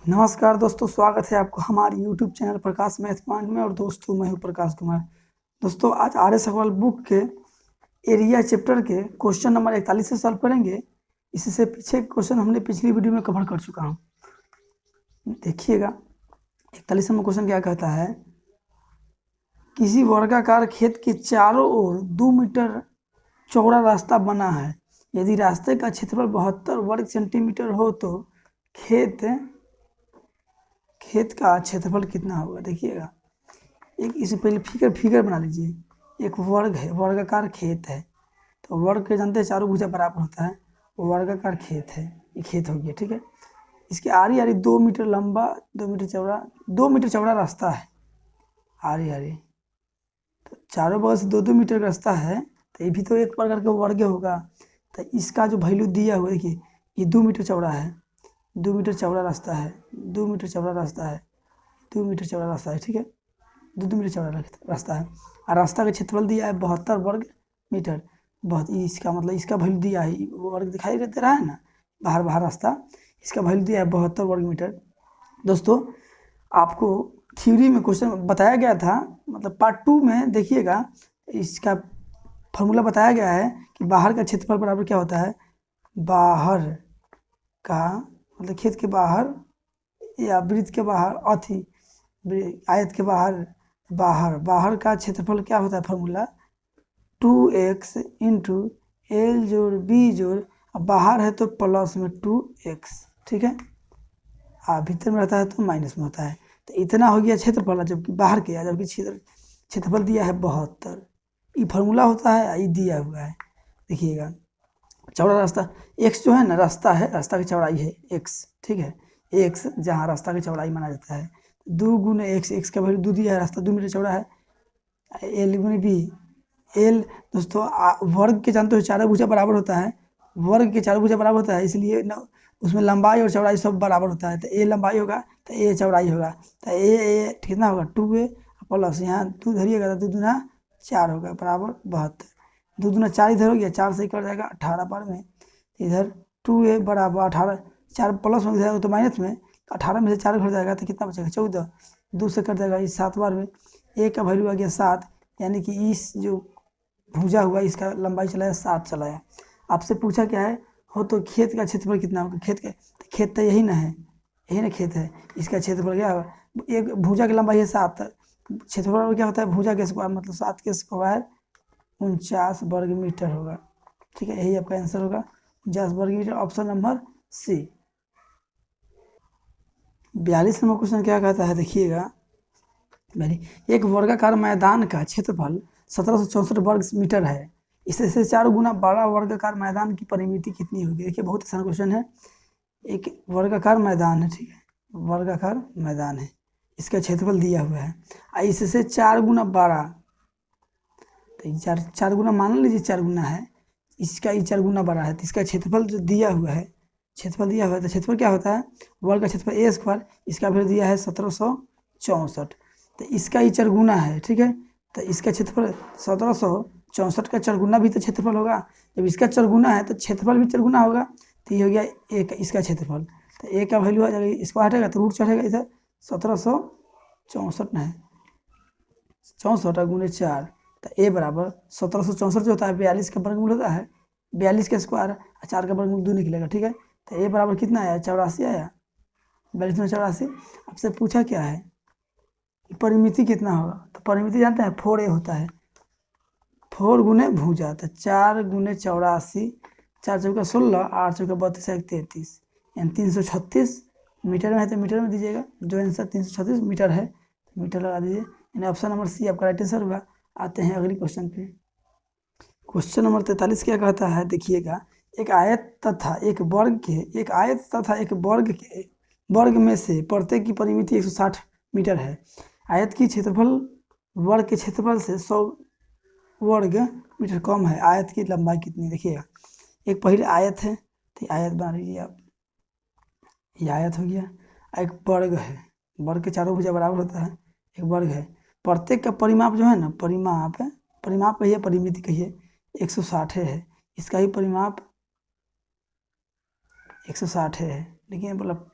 नमस्कार दोस्तों, स्वागत है आपको हमारे YouTube चैनल प्रकाश मैथ पॉइंट में। और दोस्तों, मैं हूं प्रकाश कुमार। दोस्तों, आज आर्य सवाल बुक के एरिया चैप्टर के क्वेश्चन नंबर 41 से सॉल्व करेंगे। इससे पीछे क्वेश्चन हमने पिछली वीडियो में कवर कर चुका हूं। देखिएगा, 41वां क्वेश्चन क्या कहता है। किसी वर्गाकार खेत के चारों ओर 2 मीटर चौड़ा रास्ता बना है। यदि रास्ते का क्षेत्रफल 72 वर्ग सेंटीमीटर हो तो खेत का क्षेत्रफल कितना होगा। देखिएगा, एक इससे पहले फिगर बना लीजिए। एक वर्ग है, वर्गाकार खेत है, तो वर्ग के जानते हैं चारों भुजा बराबर होता है। वो वर्गाकार खेत है, ये खेत हो गया, ठीक है। इसके आरी आरी 2 मीटर लंबा, 2 मीटर चौड़ा, 2 मीटर चौड़ा रास्ता है। आरी आरी तो चारों बगल से 2-2 मीटर का रास्ता है, तो ये भी तो एक प्रकार का वर्ग होगा। तो इसका जो वैल्यू दिया हुआ है, देखिए ये 2 मीटर चौड़ा है, 2 मीटर चौड़ा रास्ता है, 2 मीटर चौड़ा रास्ता है, 2 मीटर चौड़ा रास्ता है, ठीक है। 2 मीटर चौड़ा रास्ता है और रास्ता का क्षेत्रफल दिया है 72 वर्ग मीटर। बहुत इसका मतलब इसका वैल्यू दिया है, वर्ग दिखाई दे रहा है ना, बाहर बाहर रास्ता, इसका वैल्यू दिया है 72 वर्ग मीटर। दोस्तों, आपको थ्योरी में क्वेश्चन बताया गया था, मतलब पार्ट 2 में देखिएगा, इसका फॉर्मूला बताया गया है कि बाहर का क्षेत्रफल बराबर क्या होता है। बाहर का मतलब खेत के बाहर या वृत्त के बाहर, आयत के बाहर, बाहर का क्षेत्रफल क्या होता है। फॉर्मूला 2x इंटू एल जोड़ बी जोड़, अब बाहर है तो प्लस में 2x, ठीक है। भीतर में रहता है तो माइनस में होता है। तो इतना हो गया क्षेत्रफल, जबकि बाहर के, जबकि क्षेत्रफल दिया है 72। ये फॉर्मूला होता है, ये दिया हुआ है। देखिएगा, चौड़ा रास्ता x जो है ना, रास्ता है, रास्ता की चौड़ाई है x, ठीक है। x जहाँ रास्ता की चौड़ाई माना जाता है, 2 गुने x का वैल्यू 2 दिया है, रास्ता 2 मीटर चौड़ा है। एल गुने बी, एल दोस्तों वर्ग के जानते हो चारों भुजा बराबर होता है, वर्ग के चारों भुजा बराबर होता है, इसलिए उसमें लंबाई और चौड़ाई सब बराबर होता है। तो ए लंबाई होगा तो ए चौड़ाई होगा, तो ए कितना होगा 2a प्लस यहाँ 2 धरिएगा तो 2 दूना 4 होगा बराबर 72। 2 दूना 4 इधर हो गया, 4 से कट जाएगा 18 बार में, इधर 2a बराबर 18, 4 प्लस में जाएगा तो माइनस में, 18 में से 4 घट जाएगा तो कितना बचेगा 14, 2 से कट जाएगा, इस 7 बार में ए का वैल्यू आ गया 7, यानी कि इस जो भुजा हुआ इसका लंबाई चलाया 7 चलाया। आपसे पूछा क्या है, हो तो खेत का क्षेत्रफल कितना होगा। खेत तो यही ना है, यही ना खेत है, इसका क्षेत्रफल क्या होगा। एक भुजा की लंबाई है 7, क्षेत्रफल क्या होता है भुजा के स्क्वायर, मतलब 7 के स्क्वायर 49 वर्ग मीटर होगा, ठीक है। यही आपका आंसर होगा 49 वर्ग metre, option number C. 42 number question क्या कहता है, देखिएगा। एक वर्गाकार मैदान का क्षेत्रफल 1764 वर्ग मीटर है। इससे 4 गुना बड़ा वर्गाकार मैदान की परिमिति कितनी होगी। देखिए, बहुत आसान क्वेश्चन है। एक वर्गाकार मैदान है, ठीक है, वर्गाकार मैदान है, इसका क्षेत्रफल दिया हुआ है, इससे 4 गुना बड़ा, तो 4 गुना मान लीजिए, 4 गुना है, इसका 4 गुना बड़ा है, तो इसका क्षेत्रफल जो दिया हुआ है, क्षेत्रफल दिया हुआ है, तो क्षेत्रफल क्या होता है, वर्ग का क्षेत्रफल ए स्क्वायर, इसका फिर दिया है 1764, तो इसका ही 4 गुना है, ठीक है। तो इसका क्षेत्रफल 1764 का 4 गुना भी तो क्षेत्रफल होगा। जब इसका 4 गुना है तो क्षेत्रफल भी 4 गुना होगा, तो ये हो गया एक इसका क्षेत्रफल। तो ए का वैल्यू आ जाएगा, इसको हटेगा तो रूट चढ़ेगा इधर, 1764 ना है, 64 गुने 4, तो ए बराबर 1764 जो होता है 42 का वर्गमूल होता है, 42 का स्क्वायर, 4 का वर्गमूल 2 निकलेगा, ठीक है। तो ए बराबर कितना आया, 84 आया, 42 में 84। आपसे पूछा क्या है, परिमिति कितना होगा, तो परिमिति जानते हैं 4a होता है, 4 गुने भुजा, तो 4 गुने 84, 4 चौका 16, 8 चौका 32, 33, यानी 336 मीटर में है, तो मीटर में दीजिएगा, जो आंसर 336 मीटर है, तो मीटर लगा दीजिए, यानी ऑप्शन नंबर सी आपका राइट आंसर होगा। आते हैं अगली क्वेश्चन पे। क्वेश्चन नंबर 43 क्या कहता है, देखिएगा। एक आयत तथा एक वर्ग में से प्रत्येक की परिमिति 160 मीटर है। आयत की क्षेत्रफल वर्ग के क्षेत्रफल से 100 वर्ग मीटर कम है। आयत की लंबाई कितनी, देखिएगा। एक पहले आयत है, तो आयत बना लीजिए आप, ये आयत हो गया। एक वर्ग है, वर्ग के चारों भुजा बराबर होता है, एक वर्ग है, प्रत्येक का परिमाप जो है ना, परिमाप कहिए, परिमिति कहिए, 160 है, इसका ही परिमाप 160 है, लेकिन मतलब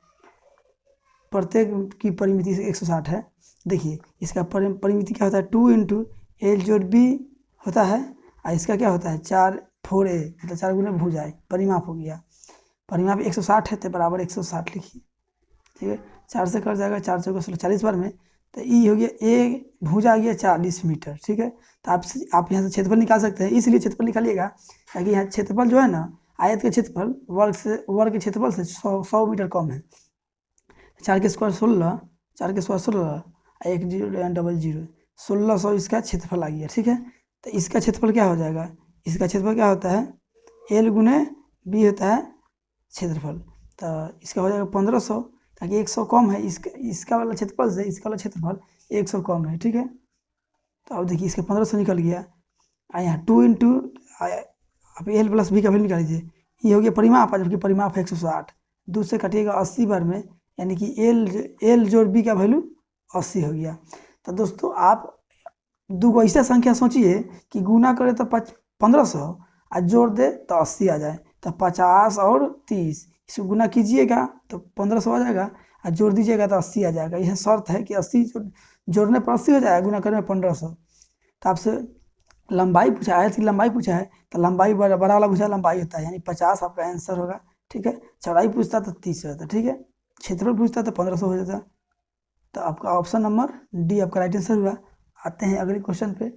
प्रत्येक की परिमिति 160 है। देखिए इसका परिमिति क्या होता है 2 इंटू एल जोड़ बी होता है, और इसका क्या होता है 4 मतलब 4 गुना भुजा है, परिमाप हो गया। परिमाप 160 है तो बराबर 160 लिखिए, ठीक है। 4 से कट जाएगा, 4 चौका 16, 40 बार में, तो ई हो गया ए भुजा आ गया 40 मीटर, ठीक है। तो आप यहाँ से क्षेत्रफल निकाल सकते हैं, इसलिए क्षेत्रफल निकालिएगा ताकि यहाँ क्षेत्रफल जो है ना, आयत के क्षेत्रफल वर्ग के क्षेत्रफल से 100 मीटर कम है। 4 के स्क्वायर 16, 4 के स्क्वायर 16, 1 0 0 1600 इसका क्षेत्रफल आ गया, ठीक है। तो इसका क्षेत्रफल क्या हो जाएगा, इसका क्षेत्रफल क्या होता है एल गुने बी होता है क्षेत्रफल, तो इसका हो जाएगा 1500, ताकि 100 कम है इसका वाला क्षेत्रफल से, इसका वाला क्षेत्रफल 100 कम है, ठीक है। तो अब देखिए इसका 1500 निकल गया, और यहाँ 2 इंटू अब एल प्लस बी का वैल्यू निकाल लीजिए, ये हो गया परिमाप, जबकि परिमाप है 160, 2 से कटिएगा 80 बार में, यानी कि एल जोड़ बी का वैल्यू 80 हो गया। तो दोस्तों आप दो ऐसा संख्या सोचिए कि गुना करे तो 1500 और जोड़ दे तो 80 आ जाए, तो 50 और 30 इसको गुना कीजिएगा तो 1500 आ जाएगा, और जोड़ दीजिएगा तो 80 आ जाएगा। यह शर्त है कि 80 जोड़ने पर 80 हो जाएगा, गुना करने में 1500। तो आपसे लंबाई पूछा है, इसकी लंबाई पूछा है, तो लंबाई बड़ा वाला पूछा है, लंबाई होता है यानी 50 आपका आंसर होगा, ठीक है। चौड़ाई पूछता तो 30 हो जाता, ठीक है। क्षेत्रफल पूछता तो 1500 हो जाता। तो आपका ऑप्शन नंबर डी आपका राइट आंसर हुआ। आते हैं अगले क्वेश्चन पे।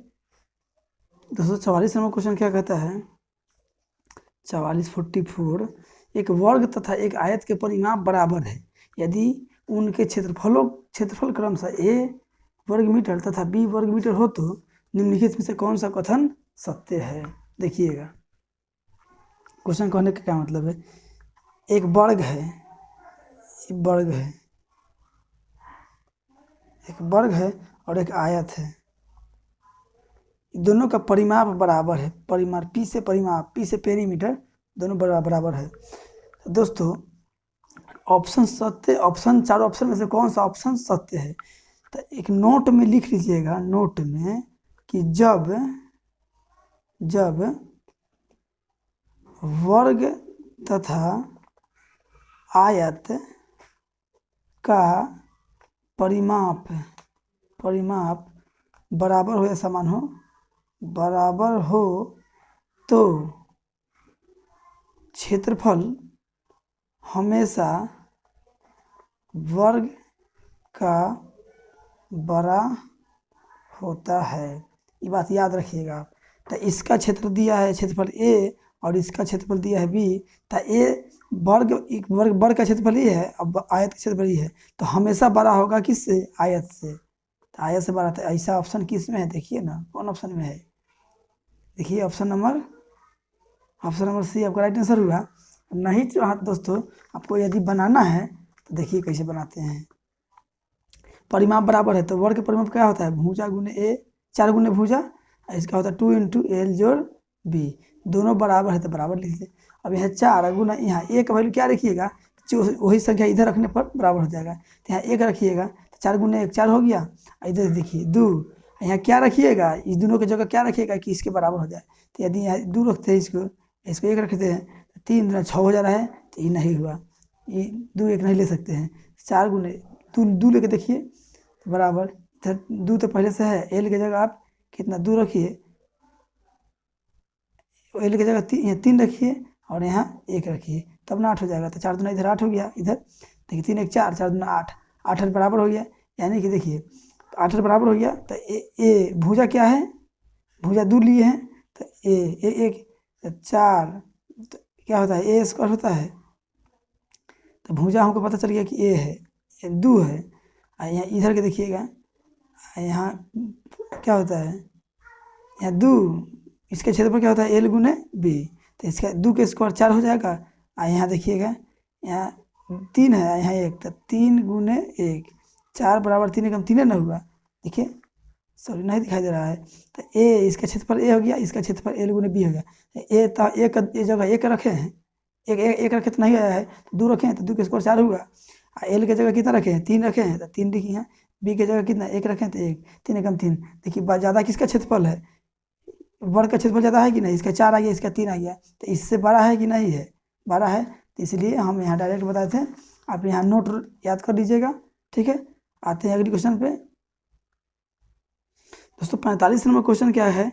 244 नंबर क्वेश्चन क्या कहता है, 44 एक वर्ग तथा एक आयत के परिमाप बराबर है यदि उनके क्षेत्रफल क्रमशः ए वर्ग मीटर तथा बी वर्ग मीटर हो तो निम्नलिखित में से कौन सा कथन सत्य है। देखिएगा क्वेश्चन कहने का क्या मतलब है, एक वर्ग है, एक वर्ग है और एक आयत है, दोनों का परिमाप बराबर है, परिमाप पी से पेरीमीटर दोनों बराबर है। तो दोस्तों ऑप्शन सत्य, ऑप्शन चारों ऑप्शन में से कौन सा ऑप्शन सत्य है, तो एक नोट में लिख लीजिएगा, नोट में कि जब वर्ग तथा आयत का परिमाप बराबर हो या समान हो, तो क्षेत्रफल हमेशा वर्ग का बड़ा होता है। ये बात याद रखिएगा। तो इसका क्षेत्र दिया है क्षेत्रफल ए और इसका क्षेत्रफल दिया है बी, तो ए वर्ग का क्षेत्रफल ये है, अब आयत का क्षेत्रफल ये है, तो हमेशा बड़ा होगा किससे, आयत से। तो आयत से बड़ा, तो ऐसा ऑप्शन किस में है, देखिए ना कौन ऑप्शन में है, देखिए ऑप्शन नंबर सी आपका राइट आंसर हुआ। नहीं चाहा दोस्तों आपको यदि बनाना है तो देखिए कैसे बनाते हैं। परिमाप बराबर है तो वर्ग का परिमाप क्या होता है, भुजा गुने ए, 4 गुने भुजा, इसका होता है 2 इंटू एल जोड़ बी, दोनों बराबर है तो बराबर लिख लीजिए। अब यहाँ 4 गुना, यहाँ ए का वैल्यू क्या रखिएगा, वही संख्या इधर रखने पर बराबर हो जाएगा, तो यहाँ 1 रखिएगा, तो 4 गुने 1 4 हो गया, इधर देखिए 2, यहाँ क्या रखिएगा, इस दोनों की जगह क्या रखिएगा कि इसके बराबर हो जाए। तो यदि यहाँ 2 रखते हैं, इसको 1 रखते हैं, 3 गुना 6 हो जा रहा है, तो ये नहीं हुआ, ये 2 1 नहीं ले सकते हैं, 4 गुने 2 लेके देखिए बराबर, इधर 2 तो पहले से है, एल की जगह आप कितना 2 रखिए, एल की जगह 3 रखिए और यहाँ 1 रखिए, तब ना 8 हो जाएगा। तो 4 दूना इधर 8 हो गया, इधर देखिए 3 1 4, 4 दूना 8, 8 बराबर हो गया, यानी कि देखिए 8 बराबर हो गया। तो ए भुजा क्या है, भुजा 2 लिए हैं, तो ए 1 4, तो क्या होता है ए स्क्वायर होता है, तो भुजा हमको पता चल गया कि ए है, ये 2 है, और यहाँ इधर के देखिएगा, यहाँ क्या होता है, यहाँ 2, इसके क्षेत्रफल क्या होता है एल गुने बी, तो इसका 2 के स्क्वायर 4 हो जाएगा, और यहाँ देखिएगा यहाँ 3 है, यहाँ 1, तो 3 गुने 1, 4 बराबर 3 एकम 3 ना हुआ, देखिए सॉरी नहीं दिखाई दे रहा है। तो ए इसका क्षेत्रफल ए हो गया, इसका क्षेत्रफल एल गुने बी हो गया। ए तो एक जगह 1 रखे हैं, एक रखे तो नहीं आया है, 2 रखे हैं तो 2 के स्क्वायर 4 हुआ, एल के जगह कितना रखे हैं 3 रखे हैं, तो 3 लिखिए यहाँ, बी के जगह कितना 1 रखे हैं तो 1, 3 एकम 3, देखिए ज़्यादा किसका क्षेत्रफल है, वर्ग का क्षेत्रफल ज़्यादा है कि नहीं, इसका 4 आ गया, इसका 3 आ गया, तो इससे बड़ा है कि नहीं है, बड़ा है, तो इसलिए हम यहाँ डायरेक्ट बताए थे। आप यहाँ नोट याद कर लीजिएगा। ठीक है, आते हैं अगले क्वेश्चन पे। दोस्तों 45 नंबर क्वेश्चन क्या है,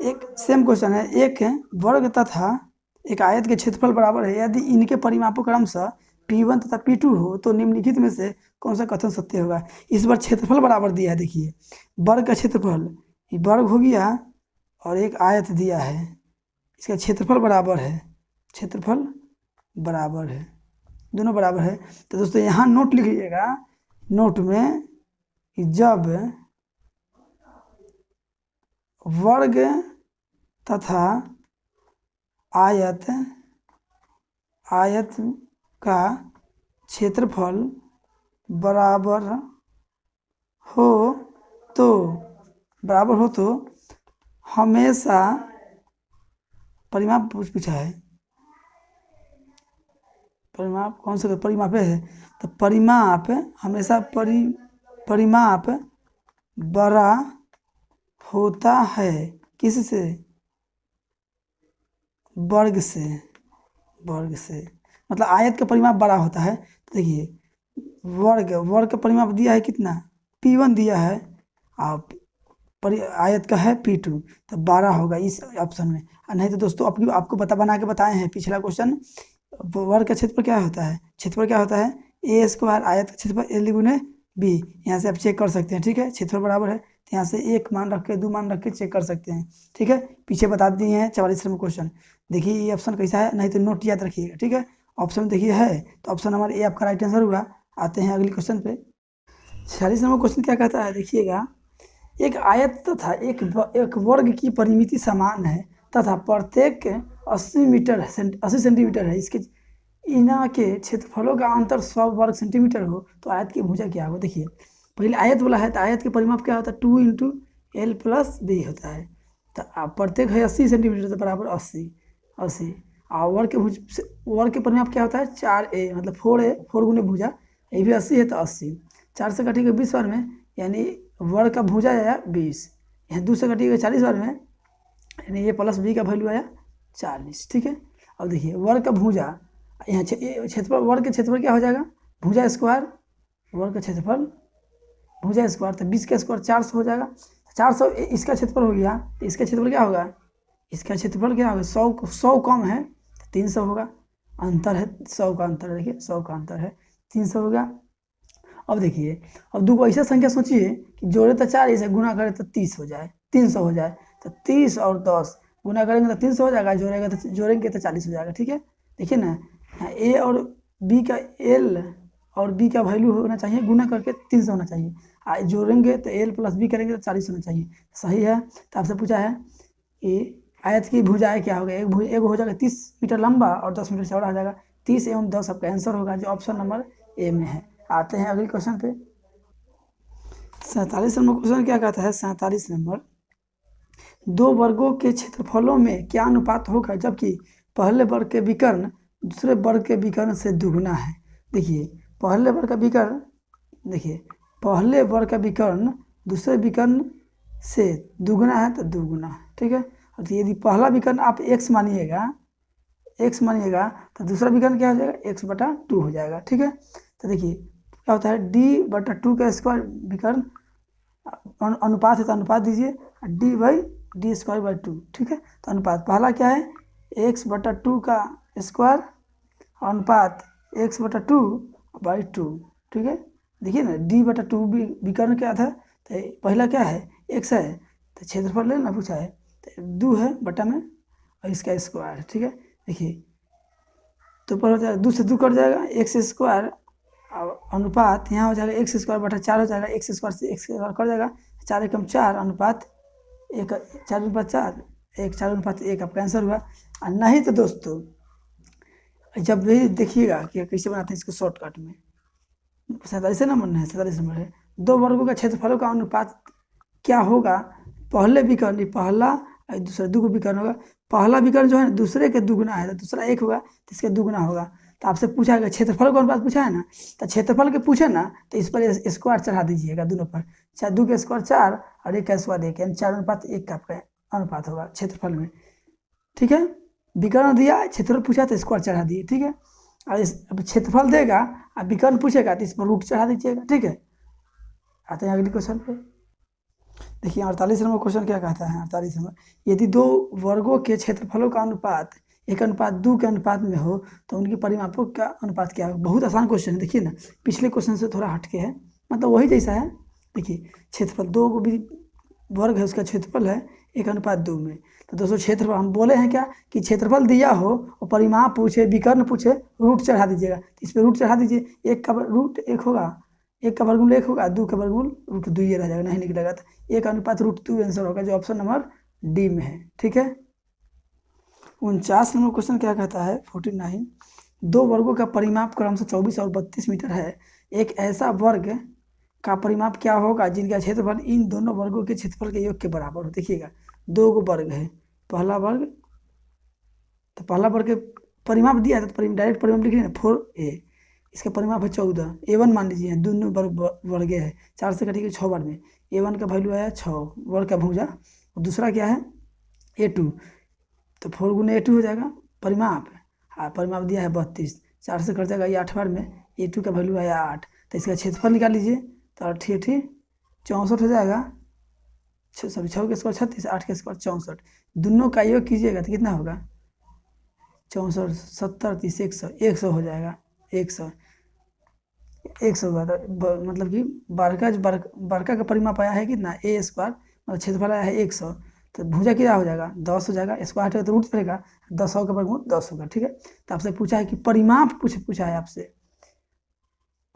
एक सेम क्वेश्चन है, एक वर्ग तथा एक आयत के क्षेत्रफल बराबर है, यदि इनके परिमापों क्रमशः P1 तथा P2 हो तो निम्नलिखित में से कौन सा कथन सत्य होगा। इस बार क्षेत्रफल बराबर दिया है, देखिए वर्ग का क्षेत्रफल, ये वर्ग हो गया और एक आयत दिया है, इसका क्षेत्रफल बराबर है, क्षेत्रफल बराबर है, दोनों बराबर है। तो दोस्तों यहाँ नोट लिख लीजिएगा, नोट में कि जब वर्ग तथा आयत का क्षेत्रफल बराबर हो तो हमेशा परिमाप पूछा है, परिमाप कौन सा परिमाप है, तो परिमाप हमेशा परिमाप बड़ा होता है, किससे, वर्ग से, वर्ग से, मतलब आयत का परिमाप बड़ा होता है। तो देखिए वर्ग का परिमाप दिया है कितना, P1 दिया है, आप आयत का है P2, तो 12 होगा इस ऑप्शन में। नहीं तो दोस्तों आपको बना के बताए हैं पिछला क्वेश्चन, वर्ग का क्षेत्रफल क्या होता है, क्षेत्रफल क्या होता है A स्क्वायर, आयत का क्षेत्रफल L गुने B, यहाँ से आप चेक कर सकते हैं, ठीक है, क्षेत्रफल बराबर है, तो यहाँ से 1 मान रख के 2 मान रख के चेक कर सकते हैं, ठीक है। पीछे बता दिए हैं 44 नंबर क्वेश्चन, देखिए ये ऑप्शन कैसा है, नहीं तो नोट याद रखिएगा, ठीक है। ऑप्शन देखिए है, तो ऑप्शन नंबर ए आपका राइट आंसर हुआ। आते हैं अगले क्वेश्चन पे। 46 नंबर क्वेश्चन क्या कहता है, देखिएगा, एक आयत तथा एक वर्ग की परिमिति समान है तथा प्रत्येक 80 सेंटीमीटर है, इसके इना के क्षेत्रफलों का अंतर 100 वर्ग सेंटीमीटर हो तो आयत की भुजा क्या होगा। देखिए पहले आयत बोला है, तो आयत के परिमाप क्या होता है, 2 × L + B होता है, तो प्रत्येक है 80 सेंटीमीटर, तो बराबर 80 और वर्ग के परिमाप क्या होता है 4A, मतलब 4A, 4 गुने भुजा, ये भी 80 है तो 80, 4 से काटिएगा 20 बार में, यानी वर्ग का भुजा आया 20, यहाँ 2 से काटिएगा 40 बार में, यानी A + B का वैल्यू आया 40, ठीक है। अब देखिए वर्ग का भुजा, यहाँ क्षेत्रफल, वर्ग के क्षेत्रफल क्या हो जाएगा, भुजा स्क्वायर, वर्ग का क्षेत्रफल भुजा स्क्वायर, तो 20 का स्क्वायर 400 हो जाएगा, 400 इसका क्षेत्रफल हो गया, तो इसका क्षेत्रफल क्या होगा, इसका क्षेत्रफल क्या होगा, 100 कम है तो 300 होगा, अंतर है 100 का अंतर, देखिए 100 का अंतर है, 300 होगा। अब देखिए, अब दो ऐसा संख्या सोचिए कि जोड़े तो 4, इसे गुना करें तो 30 हो जाए, 300 हो जाए, तो 30 और 10 गुना करेंगे तो 300 हो जाएगा, जोड़ेंगे तो 40 हो जाएगा, ठीक है। देखिए ना, A और B का L और B का वैल्यू होना चाहिए, गुना करके 300 होना चाहिए, जोड़ेंगे तो L + B करेंगे तो 40 होना चाहिए, सही है। तो आपसे पूछा है कि आयत की भुजाएं क्या होगा, एक हो जाएगा 30 मीटर लंबा और 10 मीटर चौड़ा हो जाएगा, 30 एवं 10 आपका आंसर होगा, जो ऑप्शन नंबर ए में है। आते हैं अगले क्वेश्चन पे। 47 नंबर क्वेश्चन क्या कहता है, 47 नंबर, दो वर्गों के क्षेत्रफलों में क्या अनुपात होगा जबकि पहले वर्ग के विकर्ण दूसरे वर्ग के विकर्ण से दुगुना है। देखिए पहले वर्ग का विकर्ण, देखिए पहले वर्ग का विकर्ण दूसरे विकर्ण से दुगुना है तो दुगुना, ठीक है। तो यदि पहला विकर्ण आप x मानिएगा, तो दूसरा विकर्ण क्या हो जाएगा, x/2 हो जाएगा, ठीक है। तो देखिए क्या होता है, d/2 का स्क्वायर विकर्ण अनुपात है, तो अनुपात दीजिए d/d²/2, ठीक है। तो अनुपात पहला क्या है, x/2 का स्क्वायर अनुपात x/2/2, ठीक है। देखिए ना d/2 विकर्ण क्या था, तो पहला क्या है x है, तो क्षेत्रफल लेना पूछा है, तो 2 है बटा में और इसका स्क्वायर, ठीक है। देखिए तो पर हो जाएगा 2 से 2 कट जाएगा, x² अनुपात यहाँ हो जाएगा x²/4 हो जाएगा, x² से x² कट जाएगा, 4 × 4 अनुपात 1, 4/4, 4/1 आपका आंसर हुआ। और नहीं तो दोस्तों जब भी देखिएगा कि कैसे बनाते हैं इसको शॉर्टकट में, 47 नंबर है, 47 नंबर है, दो वर्गों का क्षेत्रफलों का अनुपात क्या होगा, पहले विकर्ण, पहला दूसरा दो विकर्ण होगा, पहला विकर्ण जो है दूसरे के दुगुना है, तो दूसरा 1 होगा तो इसका दुगुना होगा। तो आपसे पूछा है क्षेत्रफल का अनुपात पूछा है ना, तो क्षेत्रफल के पूछे ना तो इस पर स्क्वायर चढ़ा दीजिएगा दोनों पर, 2 का स्क्वायर 4 और 1 का स्क्वायर 1, यानी 4:1 का आपका अनुपात होगा क्षेत्रफल में, ठीक है। विकर्ण दिया, क्षेत्रफल पूछा तो स्क्वायर चढ़ा दिए, ठीक है। और अब क्षेत्रफल देगा और विकर्ण पूछेगा तो इस पर रूट चढ़ा दीजिएगा, ठीक है। आते हैं अगले क्वेश्चन पे। देखिए 48 नंबर क्वेश्चन क्या कहता है, 48 नंबर, यदि दो वर्गों के क्षेत्रफलों का अनुपात 1:2 के अनुपात में हो तो उनके परिमापों का अनुपात क्या होगा। बहुत आसान क्वेश्चन है, देखिए ना, पिछले क्वेश्चन से थोड़ा हटके है, मतलब वही जैसा है। देखिए क्षेत्रफल, दो को भी वर्ग है, उसका क्षेत्रफल है 1:2 में। तो दोस्तों क्षेत्रफल हम बोले हैं क्या कि क्षेत्रफल दिया हो और परिमाप पूछे, विकर्ण पूछे, रूट चढ़ा दीजिएगा। तो इस पर रूट चढ़ा दीजिए, एक का रूट 1 होगा, 1 का वर्गमूल 1 होगा, 2 का वर्गमूल रूट 2 ये रह जाएगा, नहीं निकलेगा। तो 1:2 आंसर होगा, जो ऑप्शन नंबर डी में है, ठीक है। 49 नंबर क्वेश्चन क्या कहता है, 49, दो वर्गों का परिमाप क्रमशः 24 और 32 मीटर है, एक ऐसा वर्ग का परिमाप क्या होगा जिनका क्षेत्रफल इन दोनों वर्गों के क्षेत्रफल के योग के बराबर हो। देखिएगा 2 गो वर्ग है, पहला वर्ग, तो पहला वर्ग के परिमाप दिया है तो डायरेक्ट परिमाप लिख ना 4a, इसका परिमाप है 14, a1 मान लीजिए, दोनों वर्ग है, 4 से कटेगा 6 बार में, a1 का वैल्यू आया 6 वर्ग का भुजा, और दूसरा क्या है a2, तो 4 गुने a2 हो जाएगा परिमाप, हाँ परिमाप दिया है 32, 4 से कट जाएगा ये 8 बार में, a2 का वैल्यू आया 8, तो इसका क्षेत्रफल निकाल लीजिए, तो 8 64 हो जाएगा, सॉरी 6 के स्क्वायर 36, 8 के स्क्वायर 64, दोनों का योग कीजिएगा तो कितना होगा 64, 70, 30, 100 हो जाएगा, 100 हुआ, तो मतलब कि बड़का का परिमाप आया है कितना a स्क्वायर, मतलब क्षेत्रफल आया है 100, तो भुजा क्या हो जाएगा 10 हो जाएगा, स्क्वायर हटेगा तो रूट चलेगा, 10 का वर्गमूल 10 होगा, ठीक है। तो आपसे पूछा है कि परिमाप पूछा है आपसे,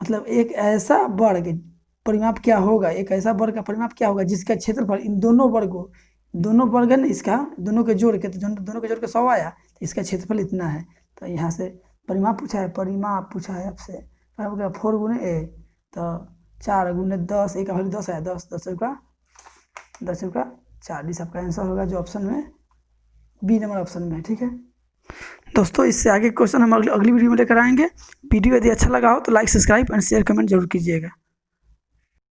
मतलब एक ऐसा वर्ग परिमाप क्या होगा, एक ऐसा वर्ग का परिमाप क्या होगा जिसका क्षेत्रफल इन दोनों वर्ग है ना, इसका दोनों के जोड़ के, तो दोनों के जोड़ के 100 आया, तो इसका क्षेत्रफल इतना है। तो यहाँ से परिमाप पूछा है आपसे, 4 गुने a, तो 4 गुने 10, a का वैल्यू 10 आया, 10 का 40, आपका आंसर होगा जो ऑप्शन में बी नंबर ऑप्शन में है, ठीक है। दोस्तों इससे आगे क्वेश्चन हम अगली वीडियो में लेकर आएंगे। वीडियो यदि अच्छा लगा हो तो like, subscribe and share comment जरूर कीजिएगा।